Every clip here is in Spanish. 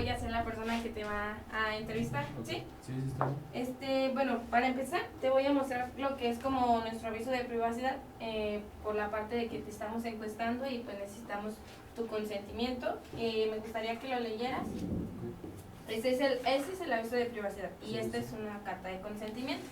voy a ser la persona que te va a entrevistar, ¿sí? Sí, está bien. Bueno, para empezar, te voy a mostrar lo que es como nuestro aviso de privacidad, por la parte de que te estamos encuestando y pues necesitamos tu consentimiento. Me gustaría que lo leyeras. Ese es el aviso de privacidad y Sí, esta sí. es una carta de consentimiento.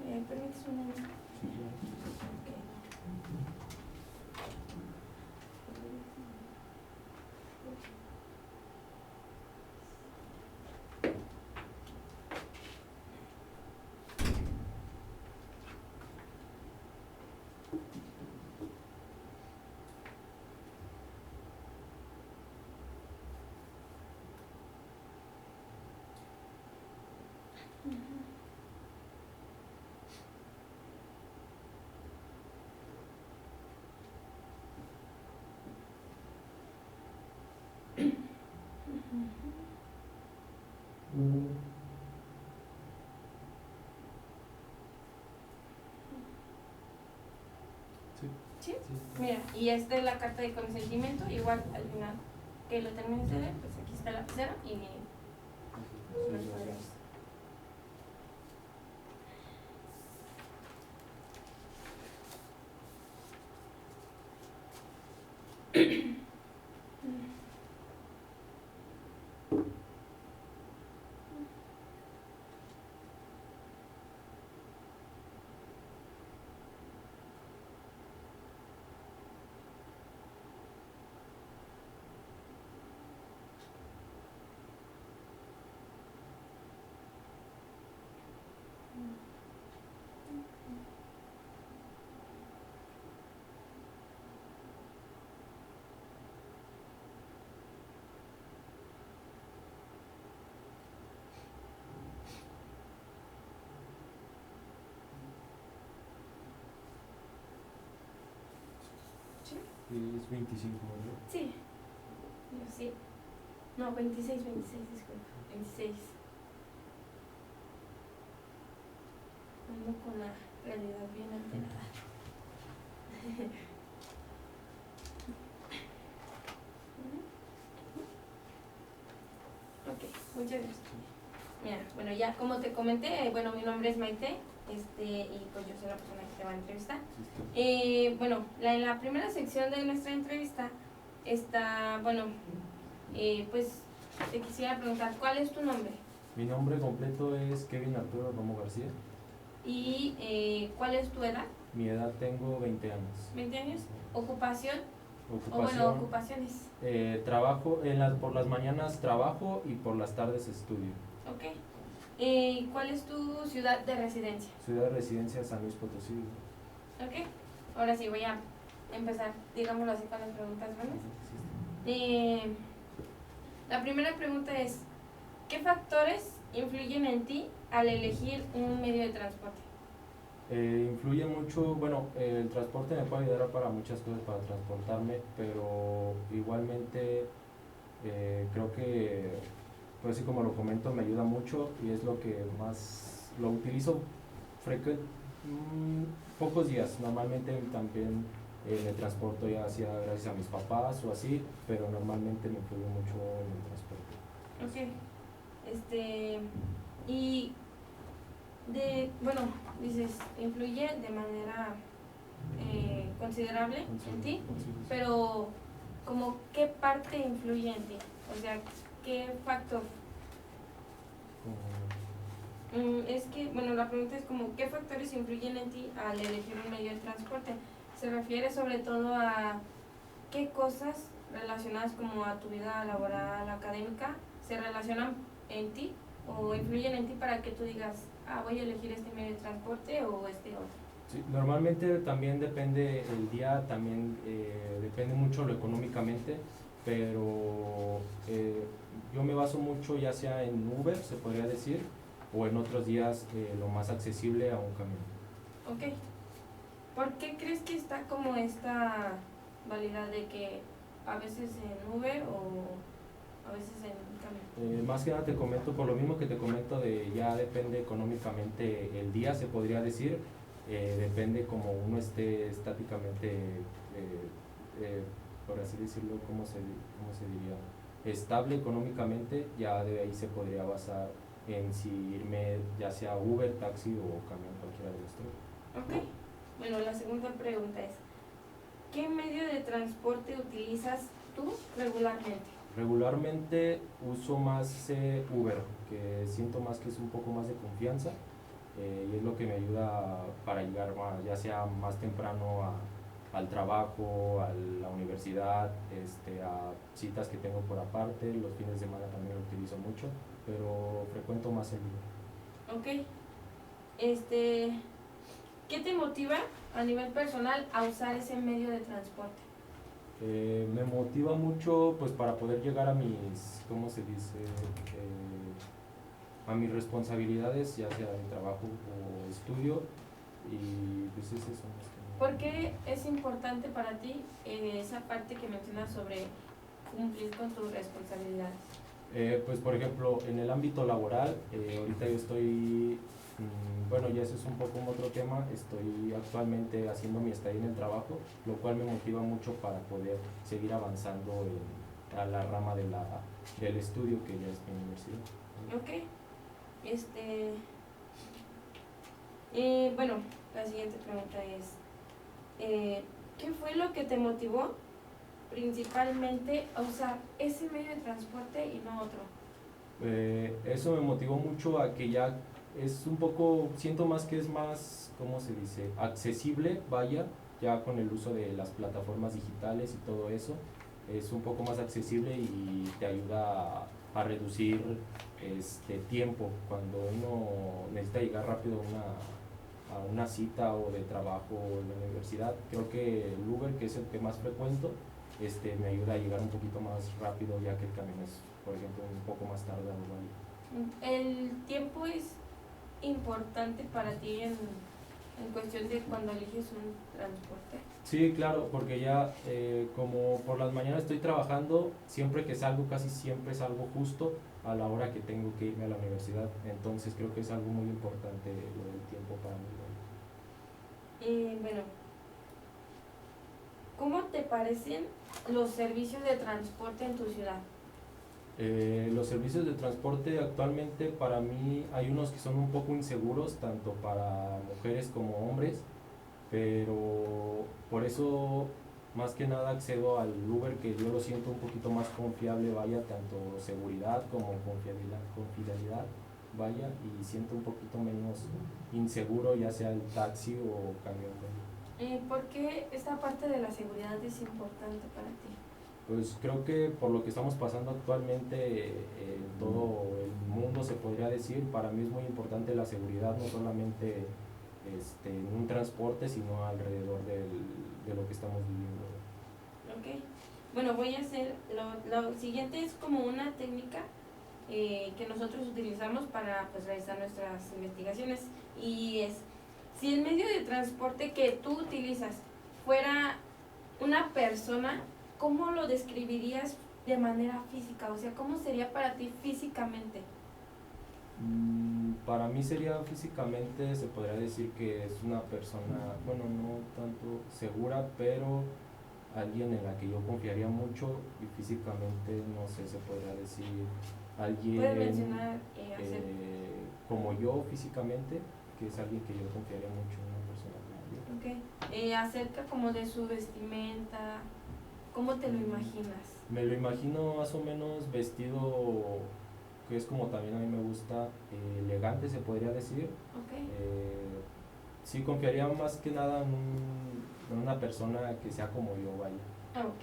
¿Me permites un momento? Sí, claro. ¿Sí? Mira, y esta es la carta de consentimiento, igual al final que lo termines de leer, pues aquí está la lapicera y nos podremos. ¿Sí? Es 25, ¿verdad? Sí, yo sí. No, 26, disculpa. 26. Ando con la realidad bien alterada. Ok, muchas gracias. Mira, bueno, ya como te comenté, bueno, mi nombre es Maite, y pues yo soy la persona que te va a entrevistar. Bueno, en la primera sección de nuestra entrevista está, bueno, pues te quisiera preguntar, ¿cuál es tu nombre? Mi nombre completo es Kevin Arturo Romo García. ¿Y cuál es tu edad? Mi edad tengo 20 años. 20 años. ¿Ocupación? Ocupación. O bueno, ocupaciones. Trabajo, por las mañanas trabajo y por las tardes estudio. Ok. ¿Cuál es tu ciudad de residencia? Ciudad de residencia San Luis Potosí. Ok. Ahora sí, voy a empezar, digámoslo así, con las preguntas buenas. La primera pregunta es, ¿qué factores influyen en ti al elegir un medio de transporte? Influye mucho, bueno, el transporte me puede ayudar para muchas cosas, para transportarme, pero igualmente creo que, pues así como lo comento, me ayuda mucho y es lo que más lo utilizo pocos días. Normalmente también me transporto ya sea gracias a mis papás o así, pero normalmente me influye mucho en el transporte. Ok. Y bueno, dices, influye de manera considerable en ti, pero como qué parte influye en ti, o sea, qué factor. Es que, bueno, la pregunta es como, ¿qué factores influyen en ti al elegir un medio de transporte? Se refiere sobre todo a qué cosas relacionadas como a tu vida laboral, académica, se relacionan en ti o influyen en ti para que tú digas, voy a elegir este medio de transporte o este otro. Sí, normalmente también depende el día, también depende mucho lo económicamente, pero yo me baso mucho ya sea en Uber, se podría decir, o en otros días lo más accesible a un camión. Ok. ¿Por qué crees que está como esta validad de que a veces en Uber a veces en el camión? Más que nada te comento, por lo mismo que te comento, de ya depende económicamente el día, se podría decir, depende como uno esté estáticamente, por así decirlo, cómo se diría? Estable económicamente, ya de ahí se podría basar en si irme ya sea Uber, taxi o camión, cualquiera de los tres. Ok. Bueno, la segunda pregunta es, ¿qué medio de transporte utilizas tú regularmente? Regularmente uso más Uber, que siento más que es un poco más de confianza, y es lo que me ayuda para llegar más, ya sea más temprano al trabajo, a la universidad, a citas que tengo por aparte. Los fines de semana también lo utilizo mucho, pero frecuento más el Uber. Ok. Este, ¿qué te motiva a nivel personal a usar ese medio de transporte? Me motiva mucho pues para poder llegar a mis, ¿cómo se dice? A mis responsabilidades, ya sea de trabajo o estudio, y pues es eso más que nada. ¿Por qué es importante para ti esa parte que mencionas sobre cumplir con tus responsabilidades? Pues por ejemplo, en el ámbito laboral, ahorita yo estoy, bueno, ya ese es un poco otro tema, estoy actualmente haciendo mi estadía en el trabajo, lo cual me motiva mucho para poder seguir avanzando a la rama del estudio, que ya es mi universidad. Ok. Bueno, la siguiente pregunta es, ¿qué fue lo que te motivó principalmente a usar ese medio de transporte y no otro? Eso me motivó mucho a que ya es un poco, siento más que es más, ¿cómo se dice? Accesible, vaya, ya con el uso de las plataformas digitales y todo eso, es un poco más accesible y te ayuda a reducir tiempo cuando uno necesita llegar rápido a una cita o de trabajo o en la universidad. Creo que el Uber, que es el que más frecuento, me ayuda a llegar un poquito más rápido, ya que el camión es, por ejemplo, un poco más tardado. ¿Vale? ¿El tiempo es importante para ti en cuestión de cuando eliges un transporte? Sí, claro, porque ya como por las mañanas estoy trabajando, siempre que salgo, casi siempre salgo justo a la hora que tengo que irme a la universidad, entonces creo que es algo muy importante lo del tiempo para mí. Bueno, ¿cómo te parecen los servicios de transporte en tu ciudad? Los servicios de transporte actualmente para mí hay unos que son un poco inseguros, tanto para mujeres como hombres, pero por eso más que nada accedo al Uber, que yo lo siento un poquito más confiable, vaya, tanto seguridad como confiabilidad, vaya, y siento un poquito menos inseguro, ya sea el taxi o camión. ¿Por qué esta parte de la seguridad es importante para ti? Pues creo que por lo que estamos pasando actualmente en todo el mundo, se podría decir, para mí es muy importante la seguridad, no solamente en un transporte, sino alrededor de lo que estamos viviendo. Ok. Bueno, voy a hacer, lo siguiente es como una técnica que nosotros utilizamos para pues, realizar nuestras investigaciones, y es, si el medio de transporte que tú utilizas fuera una persona, ¿cómo lo describirías de manera física? O sea, ¿cómo sería para ti físicamente? Para mí sería físicamente, se podría decir que es una persona, bueno, no tanto segura, pero alguien en la que yo confiaría mucho, y físicamente, no sé, se podría decir alguien ¿Puedes mencionar como yo físicamente, que es alguien que yo confiaría mucho, una persona como yo. Okay. Acerca como de su vestimenta, ¿cómo te lo imaginas? Me lo imagino más o menos vestido, que es como también a mí me gusta, elegante, se podría decir. Okay. Sí, confiaría más que nada en una persona que sea como yo, vaya. Ok.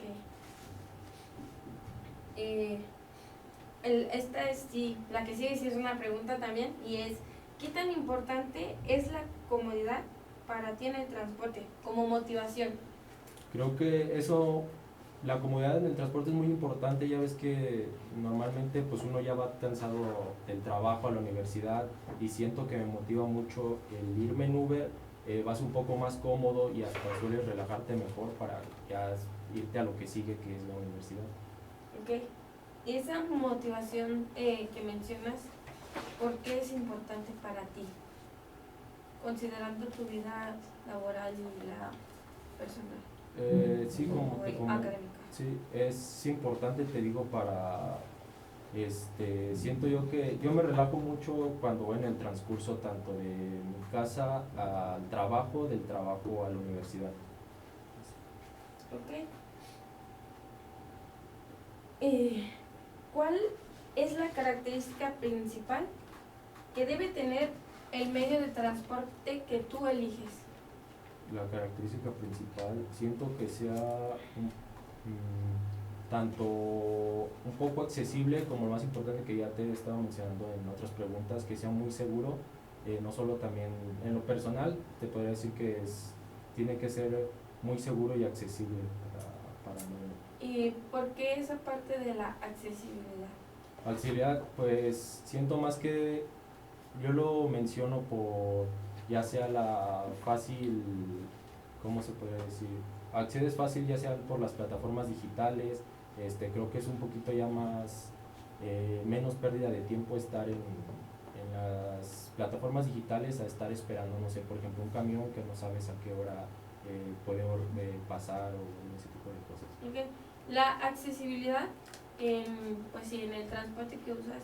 Esta es sí, la que sigue sí es una pregunta también, y es, ¿qué tan importante es la comodidad para ti en el transporte como motivación? Creo que eso, la comodidad en el transporte es muy importante. Ya ves que normalmente pues uno ya va cansado del trabajo a la universidad, y siento que me motiva mucho el irme en Uber. Vas un poco más cómodo y hasta sueles relajarte mejor para ya irte a lo que sigue, que es la universidad. Ok. esa motivación que mencionas, ¿por qué es importante para ti? Considerando tu vida laboral y la personal Sí, como o te comento, académica. sí, es importante, te digo, siento yo que yo me relajo mucho cuando voy en el transcurso tanto de mi casa al trabajo, del trabajo a la universidad. Ok. ¿Cuál es la característica principal que debe tener el medio de transporte que tú eliges? La característica principal, siento que sea tanto un poco accesible como lo más importante que ya te he estado mencionando en otras preguntas, que sea muy seguro, no solo también en lo personal, te podría decir que tiene que ser muy seguro y accesible para mí. ¿Y por qué esa parte de la accesibilidad? Accesibilidad, pues siento más que yo lo menciono por ya sea la fácil, ¿cómo se puede decir? Accedes fácil ya sea por las plataformas digitales, creo que es un poquito ya más, menos pérdida de tiempo estar en las plataformas digitales a estar esperando, no sé, por ejemplo, un camión que no sabes a qué hora puede pasar o ese tipo de cosas. Okay. La accesibilidad pues sí, en el transporte que usas,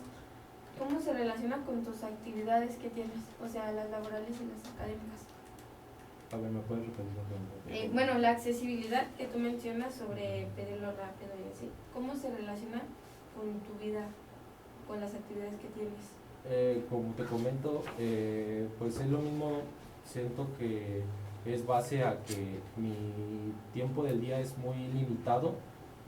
¿cómo se relaciona con tus actividades que tienes? O sea, las laborales y las académicas. A ver, ¿me puedes repetir la pregunta? Bueno, la accesibilidad que tú mencionas sobre pedirlo rápido y así, ¿cómo se relaciona con tu vida, con las actividades que tienes? Como te comento, pues es lo mismo, siento que es base a que mi tiempo del día es muy limitado,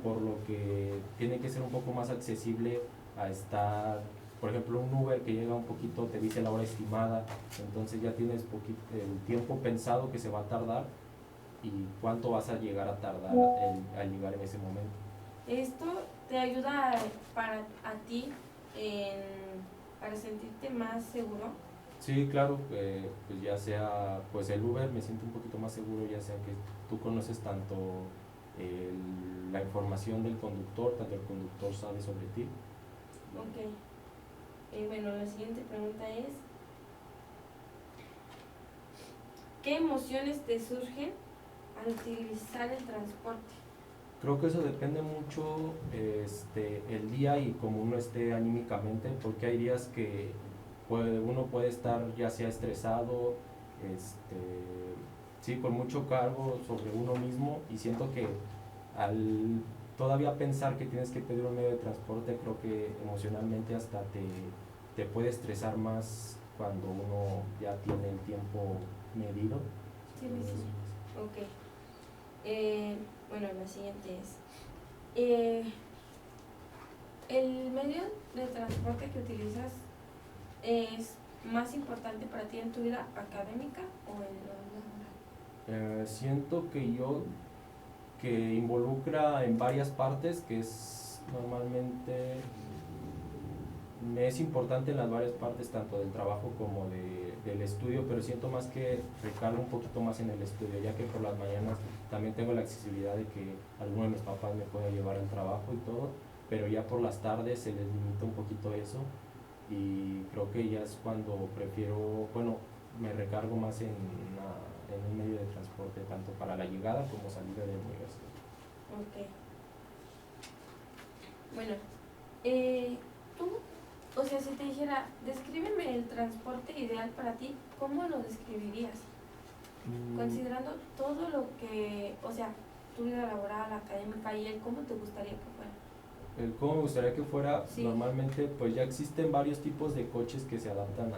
por lo que tiene que ser un poco más accesible a estar, por ejemplo, un Uber que llega un poquito, te dice la hora estimada, entonces ya tienes el tiempo pensado que se va a tardar y cuánto vas a llegar a tardar al llegar en ese momento. Esto te ayuda para a ti para sentirte más seguro. Sí, claro, pues ya sea pues el Uber me siento un poquito más seguro, ya sea que tú conoces tanto la información del conductor, tanto el conductor sabe sobre ti. Ok. Bueno, la siguiente pregunta es, ¿qué emociones te surgen al utilizar el transporte? Creo que eso depende mucho el día y cómo uno esté anímicamente, porque hay días que uno puede estar ya sea estresado, sí, con mucho cargo sobre uno mismo, y siento que al todavía pensar que tienes que pedir un medio de transporte, creo que emocionalmente hasta te puede estresar más cuando uno ya tiene el tiempo medido. Sí, sí. Ok. Bueno, la siguiente es, ¿el medio de transporte que utilizas es más importante para ti en tu vida académica o en lo laboral? Siento que involucra en varias partes, que es normalmente me es importante en las varias partes, tanto del trabajo como del estudio, pero siento más que recargo un poquito más en el estudio, ya que por las mañanas también tengo la accesibilidad de que alguno de mis papás me pueda llevar al trabajo y todo, pero ya por las tardes se les limita un poquito eso, y creo que ya es cuando prefiero, bueno, me recargo más en un medio de transporte, tanto para la llegada como salida de la universidad. Ok. Bueno, tú, o sea, si te dijera, descríbeme el transporte ideal para ti, ¿cómo lo describirías? Considerando todo lo que, o sea, tu vida laboral, académica y el cómo te gustaría que fuera. El cómo me gustaría que fuera, Sí. normalmente pues ya existen varios tipos de coches que se adaptan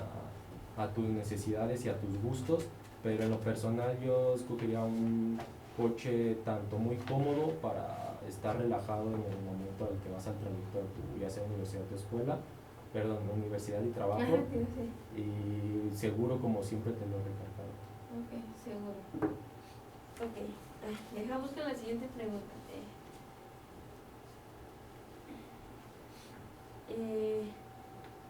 a tus necesidades y a tus gustos, pero en lo personal yo escogería un coche tanto muy cómodo para estar relajado en el momento en el que vas al trayecto de ya sea universidad o escuela, perdón, universidad y trabajo. Ajá, sí. Y seguro como siempre tenerlo recargado. Ok, seguro. Ok, deja buscar la siguiente pregunta.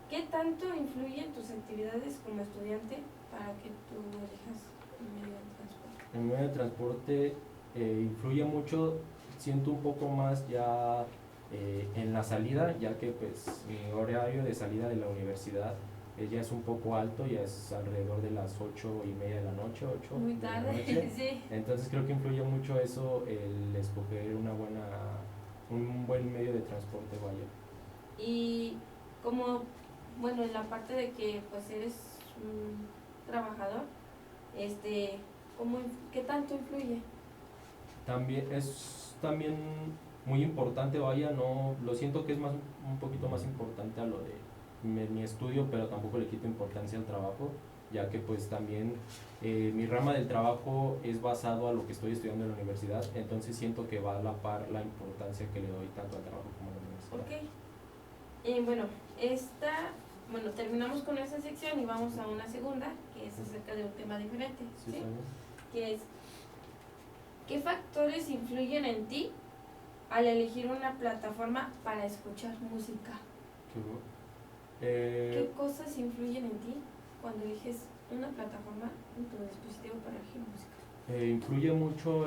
¿Qué tanto influyen tus actividades como estudiante para que tú elijas un medio de transporte? El medio de transporte influye mucho, siento un poco más ya en la salida, ya que pues mi horario de salida de la universidad ya es un poco alto, ya es alrededor de las 8:30 de la noche, 8 Muy de la tarde, noche. sí. Entonces creo que influye mucho eso, el escoger un buen medio de transporte, vaya. Y como, bueno, en la parte de que pues eres un trabajador, ¿cómo, qué tanto influye? También es también muy importante, vaya, no, lo siento que es más un poquito más importante a lo de mi estudio, pero tampoco le quito importancia al trabajo, ya que pues también mi rama del trabajo es basado a lo que estoy estudiando en la universidad, entonces siento que va a la par la importancia que le doy tanto al trabajo como a la universidad. Ok. Bueno, bueno, terminamos con esta sección y vamos a una segunda, que es acerca de un tema diferente, ¿Sí, ¿sí? está bien? Que es, ¿qué factores influyen en ti al elegir una plataforma para escuchar música? Qué bueno. ¿Qué cosas influyen en ti cuando eliges una plataforma en tu dispositivo para elegir música? Influye mucho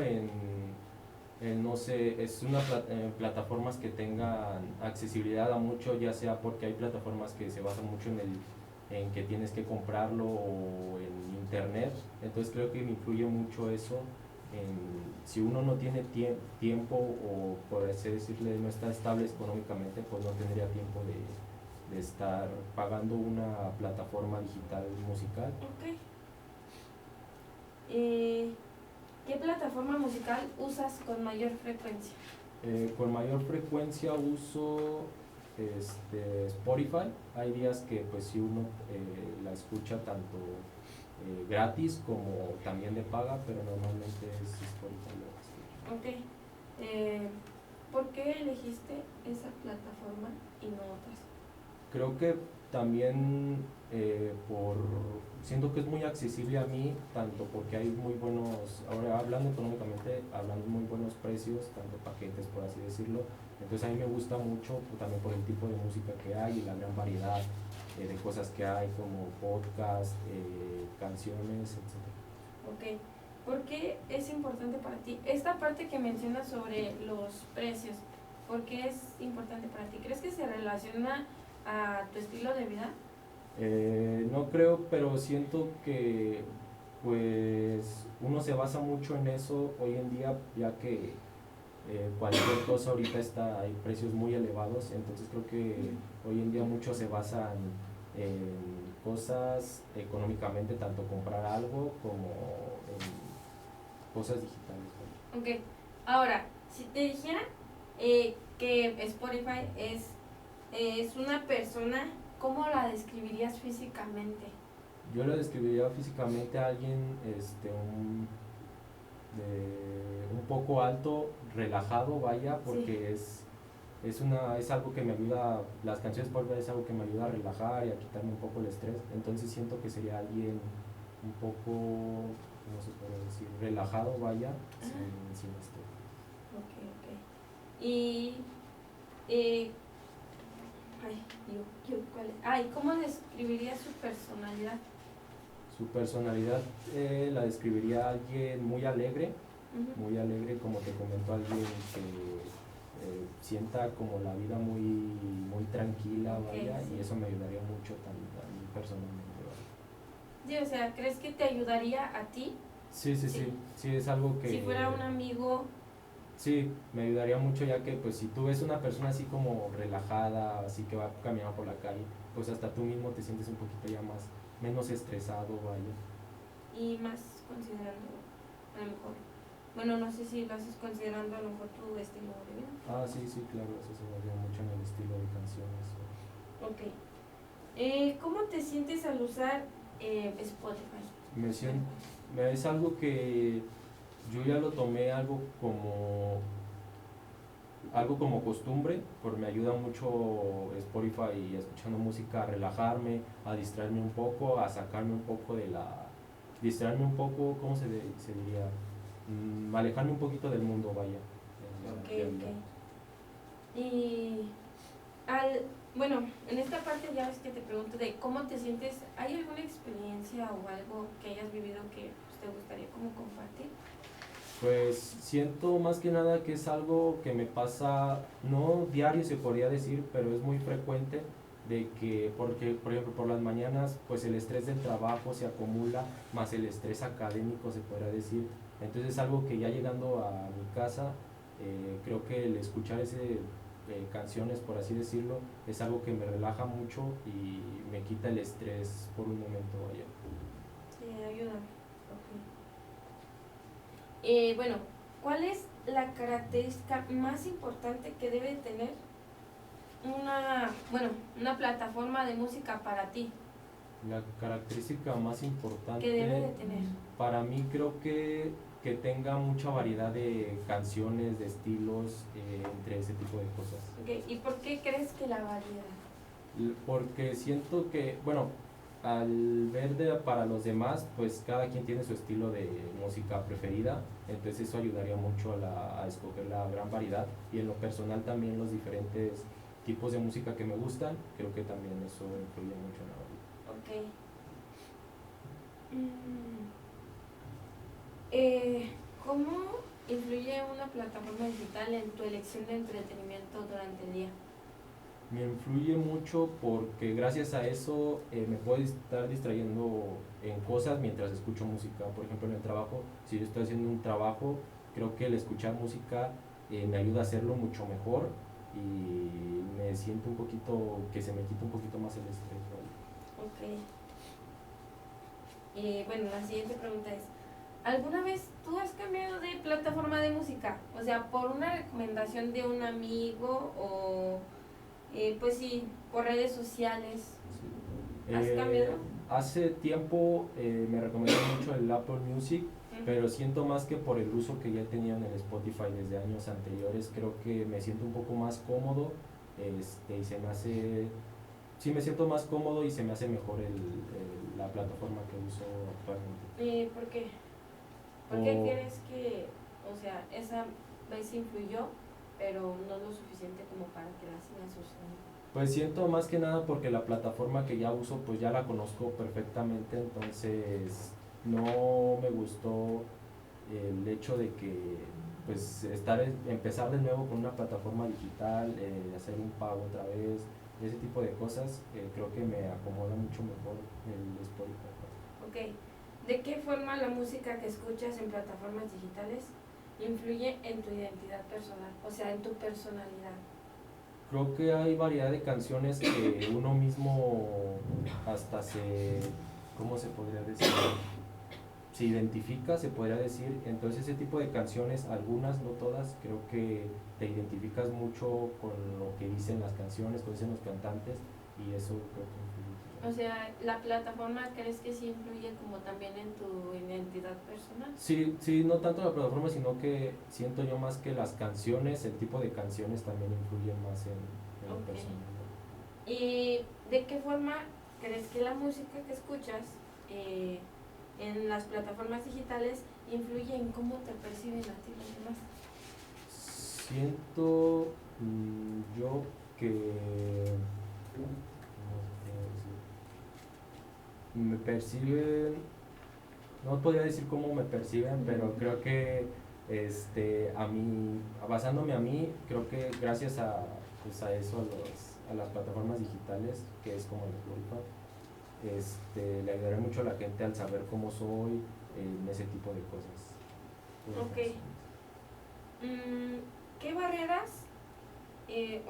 no sé, es plataformas que tengan accesibilidad a mucho, ya sea porque hay plataformas que se basan mucho en que tienes que comprarlo o en internet, entonces creo que me influye mucho eso, si uno no tiene tiempo o por así decirle no está estable económicamente, pues no tendría tiempo de estar pagando una plataforma digital musical. Ok. ¿Qué plataforma musical usas con mayor frecuencia? Con mayor frecuencia uso Spotify. Hay días que pues si uno la escucha tanto gratis como también de paga, pero normalmente es Spotify lo que escucho. Ok. ¿Por qué elegiste esa plataforma y no otras? Creo que también siento que es muy accesible a mí, tanto porque hay muy buenos, ahora hablando económicamente, hablando muy buenos precios, tanto paquetes por así decirlo, entonces a mí me gusta mucho también por el tipo de música que hay y la gran variedad de cosas que hay como podcast, canciones, etc. Ok. ¿Por qué es importante para ti? Esta parte que mencionas sobre los precios, ¿por qué es importante para ti? ¿Crees que se relaciona a tu estilo de vida? No creo, pero siento que pues uno se basa mucho en eso hoy en día, ya que cualquier cosa ahorita hay precios muy elevados, entonces creo que hoy en día muchos se basan en cosas económicamente, tanto comprar algo como en cosas digitales. Ok. Ahora, si te dijera que Spotify es una persona, ¿cómo la describirías físicamente? Yo lo describiría físicamente a alguien un poco alto, relajado, vaya, porque Sí. es algo que me ayuda, las canciones por es algo que me ayuda a relajar y a quitarme un poco el estrés, entonces siento que sería alguien un poco, ¿cómo se puede decir? Relajado, vaya, sin estrés. Ok, ok. Y, eh, ¿cuál es? ¿Cómo describirías su personalidad? Su personalidad la describiría alguien Ujú. muy alegre, como te comentó, alguien que sienta como la vida muy tranquila, Ok, vaya, sí. y eso me ayudaría mucho también a mí personalmente, vaya. Sí, o sea, ¿crees que te ayudaría a ti? Sí, sí, Sí. sí, sí, es algo que, Si fuera un amigo. sí, me ayudaría mucho, ya que pues si tú ves una persona así como relajada, así que va caminando por la calle, pues hasta tú mismo te sientes un poquito ya menos estresado, vaya. Y más considerando, a lo mejor, bueno, no sé si lo haces considerando a lo mejor tu estilo de vida. Ah, sí, sí, claro, eso se varía mucho en el estilo de canciones. Ok. ¿Cómo te sientes al usar Spotify? Me siento, es algo que yo ya lo tomé algo como costumbre, porque me ayuda mucho Spotify escuchando música a relajarme, a distraerme un poco, a sacarme un poco distraerme un poco, ¿cómo se diría? Alejarme un poquito del mundo, vaya, de la Ok, realidad. ok. Y bueno, en esta parte ya ves que te pregunto de cómo te sientes. ¿Hay alguna experiencia o algo que hayas vivido que pues, te gustaría como compartir? Pues siento más que nada que es algo que me pasa, no diario se podría decir, pero es muy frecuente de que, porque por ejemplo por las mañanas pues el estrés del trabajo se acumula, más el estrés académico se podría decir, entonces es algo que ya llegando a mi casa, creo que el escuchar ese canciones por así decirlo, es algo que me relaja mucho y me quita el estrés por un momento, vaya. Sí, ayúdame. Ok. Bueno, ¿cuál es la característica más importante que debe tener una plataforma de música para ti? La característica más Que debe de importante tener. para mí creo que tenga mucha variedad de canciones, de estilos, entre ese tipo de cosas. Ok, ¿y por qué crees que la variedad? Porque siento que, bueno, al ver para los demás, pues cada quien tiene su estilo de música preferida, entonces eso ayudaría mucho a escoger la gran variedad y en lo personal también los diferentes tipos de música que me gustan, creo que también eso influye mucho en la variedad. Ok. Mm, ¿Cómo influye una plataforma digital en tu elección de entretenimiento durante el día? Me influye mucho porque gracias a eso me puedo estar distrayendo en cosas mientras escucho música. Por ejemplo, en el trabajo, si yo estoy haciendo un trabajo, creo que el escuchar música me ayuda a hacerlo mucho mejor y me siento un poquito, que se me quita un poquito más el estrés, ¿vale? Ok. Bueno, la siguiente pregunta es, ¿alguna vez tú has cambiado de plataforma de música? O sea, por una recomendación de un amigo o, pues sí, por redes sociales. Sí. ¿Has cambiado? Hace tiempo me recomendó mucho el Apple Music, Ujú. pero siento más que por el uso que ya he tenido en el Spotify desde años anteriores, creo que me siento un poco más cómodo, y se me hace, sí me siento más cómodo y se me hace mejor la plataforma que uso actualmente. ¿Por qué? ¿Por qué O, crees que, o sea, esa vez influyó, pero no lo suficiente como para que la sigas usando? pues siento más que nada porque la plataforma que ya uso pues ya la conozco perfectamente, entonces no me gustó el hecho de que pues empezar de nuevo con una plataforma digital, hacer un pago otra vez, ese tipo de cosas, creo que me acomoda mucho mejor el Spotify. Ok. ¿De qué forma la música que escuchas en plataformas digitales influye en tu identidad personal? O sea, en tu personalidad. Creo que hay variedad de canciones que uno mismo hasta ¿cómo se podría decir? Se identifica, se podría decir. Entonces ese tipo de canciones, algunas, no todas, creo que te identificas mucho con lo que dicen las canciones, con lo que dicen los cantantes y eso creo que influye. O sea, ¿la plataforma crees que sí influye como también en tu identidad personal? Sí, sí, no tanto la plataforma, sino que siento yo más que las canciones, el tipo de canciones también influyen más en lo Ok. personal. ¿Y de qué forma crees que la música que escuchas en las plataformas digitales influye en cómo te perciben a ti los demás? Siento yo que ¿cómo se puede decir? Me perciben, no podría decir cómo me perciben, pero creo que a mí, basándome a mí, creo que gracias pues a eso, a las plataformas digitales, que es como el Spotify, le ayudaré mucho a la gente al saber cómo soy en ese tipo de cosas. Ok. ¿Qué barreras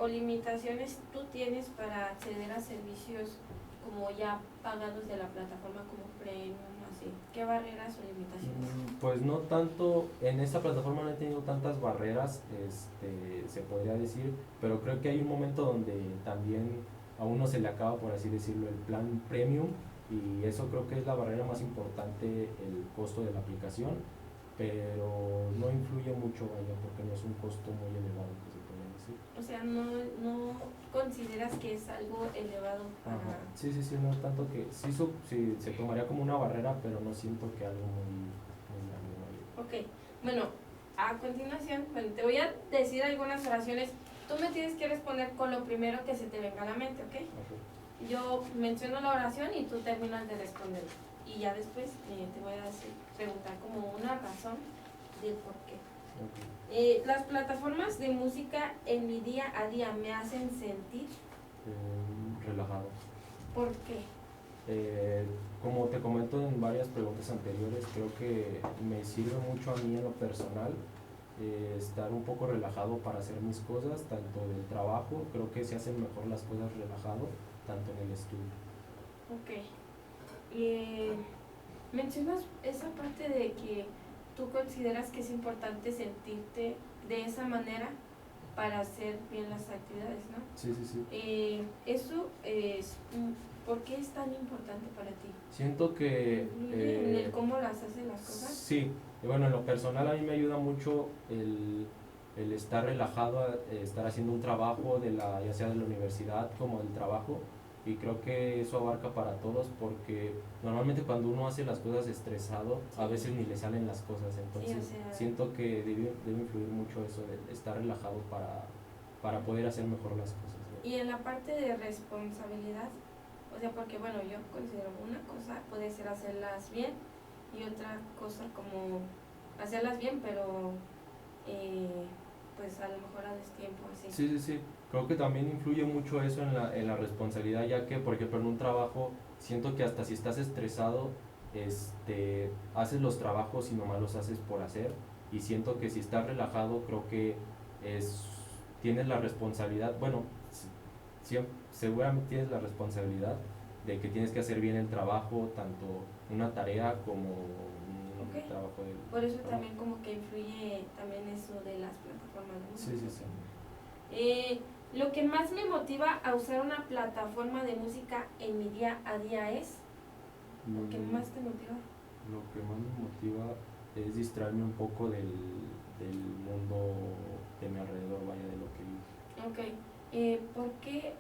o limitaciones tú tienes para acceder a servicios como ya pagados de la plataforma como Premium, así? ¿Qué barreras o limitaciones? Pues no tanto, en esta plataforma no he tenido tantas barreras, se podría decir, pero creo que hay un momento donde también a uno se le acaba, por así decirlo, el plan premium y eso creo que es la barrera más importante, el costo de la aplicación, pero no influye mucho, vaya, porque no es un costo muy elevado, que se podría decir. O sea, no consideras que es algo elevado para... Ajá. Sí, sí, sí, no tanto que, sí, sí, se tomaría como una barrera, pero no siento que algo muy grande, vaya. Ok, bueno, a continuación, bueno, te voy a decir algunas oraciones. Tú me tienes que responder con lo primero que se te venga a la mente, ¿ok? Ok. Yo menciono la oración y tú terminas de responder. Y ya después te voy a preguntar como una razón decir por qué. Ok. Las plataformas de música en mi día a día me hacen sentir, Relajado. ¿por qué? Como te comento en varias preguntas anteriores, creo que me sirve mucho a mí en lo personal estar un poco relajado para hacer mis cosas, tanto del trabajo, creo que se hacen mejor las cosas relajado, tanto en el estudio. Ok. Mencionas esa parte de que tú consideras que es importante sentirte de esa manera para hacer bien las actividades, ¿no? Sí, sí, sí. Eso es, ¿por qué es tan importante para ti? Siento que... ¿Influye en el cómo las hacen las cosas? Sí, y bueno, en lo personal a mí me ayuda mucho el estar relajado, estar haciendo un trabajo ya sea de la universidad como del trabajo, y creo que eso abarca para todos porque normalmente cuando uno hace las cosas estresado, a Sí. veces ni le salen las cosas, entonces Sí, o sea, siento que debe influir mucho eso de estar relajado para poder hacer mejor las cosas, ¿no? y en la parte de responsabilidad, o sea, porque bueno, yo considero una cosa puede ser hacerlas bien y otra cosa como hacerlas bien, pero pues a lo mejor a destiempo, así. Sí, sí, sí. Creo que también influye mucho eso en la responsabilidad, ya que, por ejemplo, en un trabajo, siento que hasta si estás estresado, haces los trabajos y nomás los haces por hacer. Y siento que si estás relajado, creo que es, tienes la responsabilidad, bueno, seguramente tienes la responsabilidad de que tienes que hacer bien el trabajo, tanto una tarea como un Ok. trabajo de Por eso trabajo. también como que influye también eso de las plataformas de música. Sí, sí, sí. Lo que más me motiva a usar una plataforma de música en mi día a día es, ¿lo que más te motiva? Lo que más me motiva es distraerme un poco del mundo de mi alrededor, vaya, de lo que vivo. Ok, ¿por qué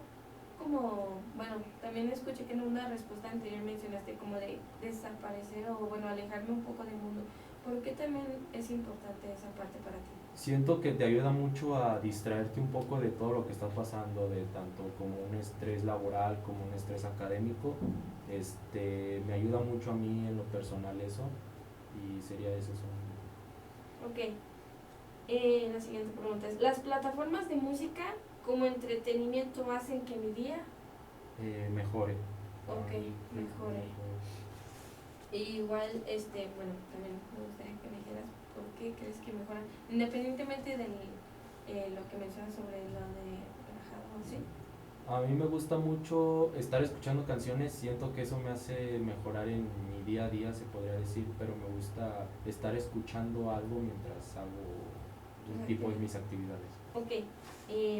como, bueno, también escuché que en una respuesta anterior mencionaste como de desaparecer o bueno, alejarme un poco del mundo? ¿Por qué también es importante esa parte para ti? Siento que te ayuda mucho a distraerte un poco de todo lo que está pasando, de tanto como un estrés laboral como un estrés académico. Me ayuda mucho a mí en lo personal eso, y sería eso. Ok, la siguiente pregunta es, ¿las plataformas de música como entretenimiento hacen que mi día? Mejore. Ok, Ay, mejore. Igual, bueno, también me gustaría que me dijeras por qué crees que mejoran, independientemente de lo que mencionas sobre lo de relajado, ¿sí? A mí me gusta mucho estar escuchando canciones, siento que eso me hace mejorar en mi día a día, se podría decir, pero me gusta estar escuchando algo mientras hago un tipo de mis actividades. Ok,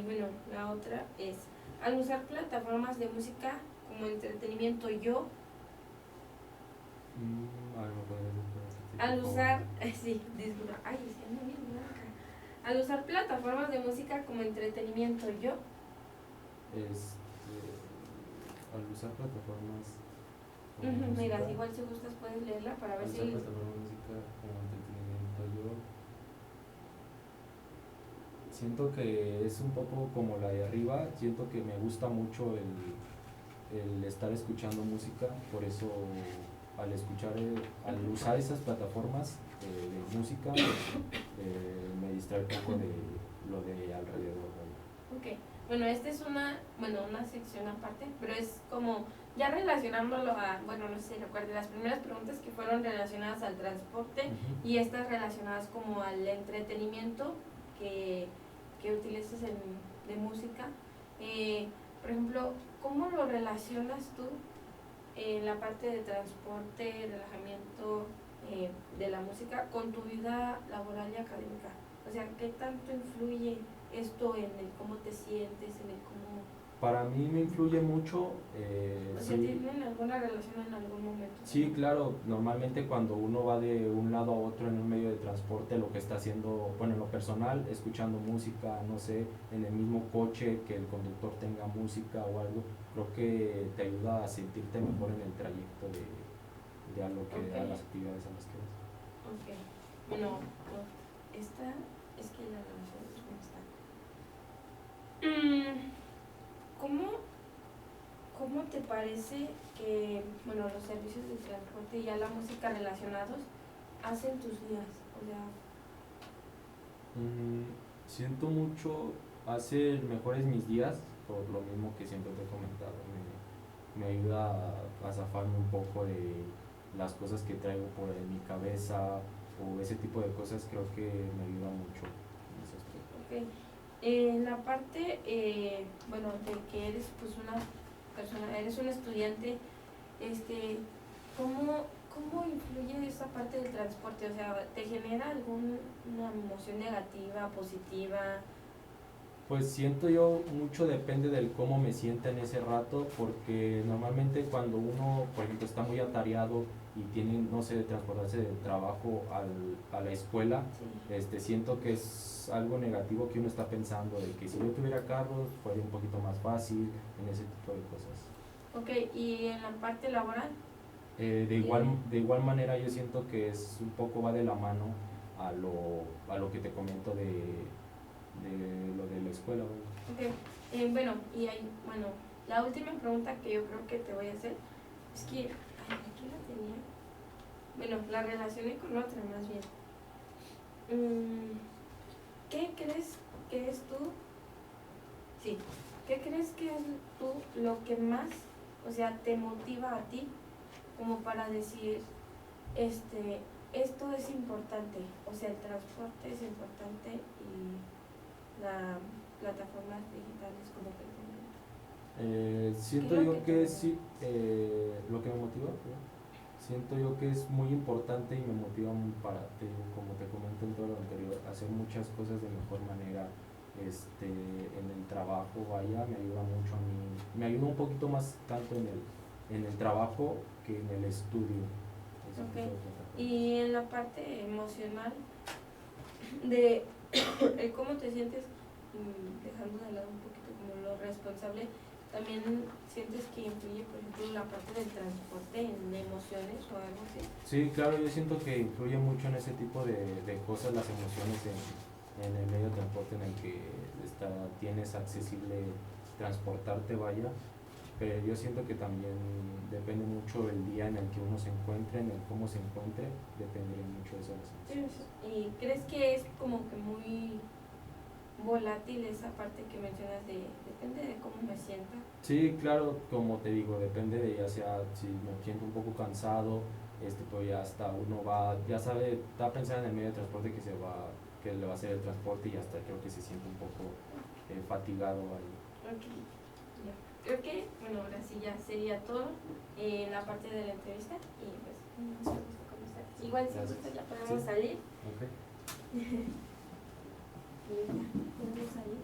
bueno, la otra es, al usar plataformas de música como entretenimiento yo, A ver, ¿me puedes repetir, al por usar, favor? sí, disculpa, ay, es que ando bien blanca. Al usar plataformas de música como entretenimiento yo, Al usar plataformas como mira, música, igual si gustas puedes leerla para ver al si... usar plataformas de música como entretenimiento, yo siento que es un poco como la de arriba, siento que me gusta mucho el estar escuchando música, por eso al usar esas plataformas de música, me distrae un poco de lo de alrededor. Ok, bueno, esta es una sección aparte, pero es como ya relacionándolo a, bueno, no sé si recuerdas, las primeras preguntas que fueron relacionadas al transporte y estas relacionadas como al entretenimiento que utilizas de música. Por ejemplo, ¿cómo lo relacionas tú en la parte de transporte, relajamiento de la música con tu vida laboral y académica? O sea, ¿qué tanto influye esto en el cómo te sientes, en el cómo... Para mí me influye mucho, O sea, sí. ¿tienen alguna relación en algún momento? Sí, claro, normalmente cuando uno va de un lado a otro en un medio de transporte, lo que está haciendo, bueno, en lo personal, escuchando música, no sé, en el mismo coche, que el conductor tenga música o algo, creo que te ayuda a sentirte mejor en el trayecto a lo que, Okay. a las actividades a las que vas. Ok, bueno, esta es que la relación es cómo está. ¿Cómo te parece que, bueno, los servicios de transporte y ya la música relacionados hacen tus días? O sea, Siento mucho, hace mejores mis días, por lo mismo que siempre te he comentado, me ayuda a zafarme un poco de las cosas que traigo por en mi cabeza o ese tipo de cosas, creo que me ayuda mucho en ese aspecto. Ok. En la parte, bueno, de que eres pues una persona, eres un estudiante, ¿cómo influye esa parte del transporte? O sea, ¿te genera alguna emoción negativa, positiva? Pues siento yo, mucho depende del cómo me sienta en ese rato, porque normalmente cuando uno, por ejemplo, está muy atareado y tiene, no sé, de transportarse de trabajo a la escuela, Sí. siento que es algo negativo que uno está pensando, de que si yo tuviera carro fuera un poquito más fácil, en ese tipo de cosas. Ok, ¿y en la parte laboral? De igual manera yo siento que es un poco va de la mano a lo que te comento de lo de la escuela, güey. Ok, bueno, bueno, la última pregunta que yo creo que te voy a hacer es que, ay, aquí la tenía. Bueno, la relacioné con otra más bien. ¿Qué crees que es tú? Sí, ¿qué crees que es tú lo que más, o sea, te motiva a ti como para decir, esto es importante, o sea, el transporte es importante y las plataformas digitales como que ¿qué es Siento lo que yo te que mueve? sí, lo que me motiva, ¿no? Siento yo que es muy importante y me motiva para, como te comento en todo lo anterior, hacer muchas cosas de mejor manera. En el trabajo, vaya, me ayuda mucho a mí, me ayuda un poquito más tanto en el trabajo que en el estudio, ese tipo Ok, de plataformas. y en la parte emocional de cómo te sientes, dejando de lado un poquito como lo responsable, también sientes que influye, por ejemplo, la parte del transporte en emociones o algo así. Sí, claro, yo siento que influye mucho en ese tipo de cosas las emociones en el medio de transporte en el que tienes accesible transportarte, vaya, pero yo siento que también depende mucho del día en el que uno se encuentre, en el cómo se encuentre, depende mucho de esas emociones. ¿Y crees que es como que muy volátil esa parte que mencionas de depende de cómo me sienta? Sí, claro, como te digo, depende de ya sea si me siento un poco cansado, pues ya hasta uno va, ya sabe, está pensando en el medio de transporte que le va a hacer el transporte y hasta creo que se siente un poco fatigado ahí. Ok, ya. Creo que, bueno, ahora sí ya sería todo en la parte de la entrevista y pues nos gusta conversar. Igual si Gracias. gusta ya podemos Sí. salir. Ok. Y ya, podemos salir.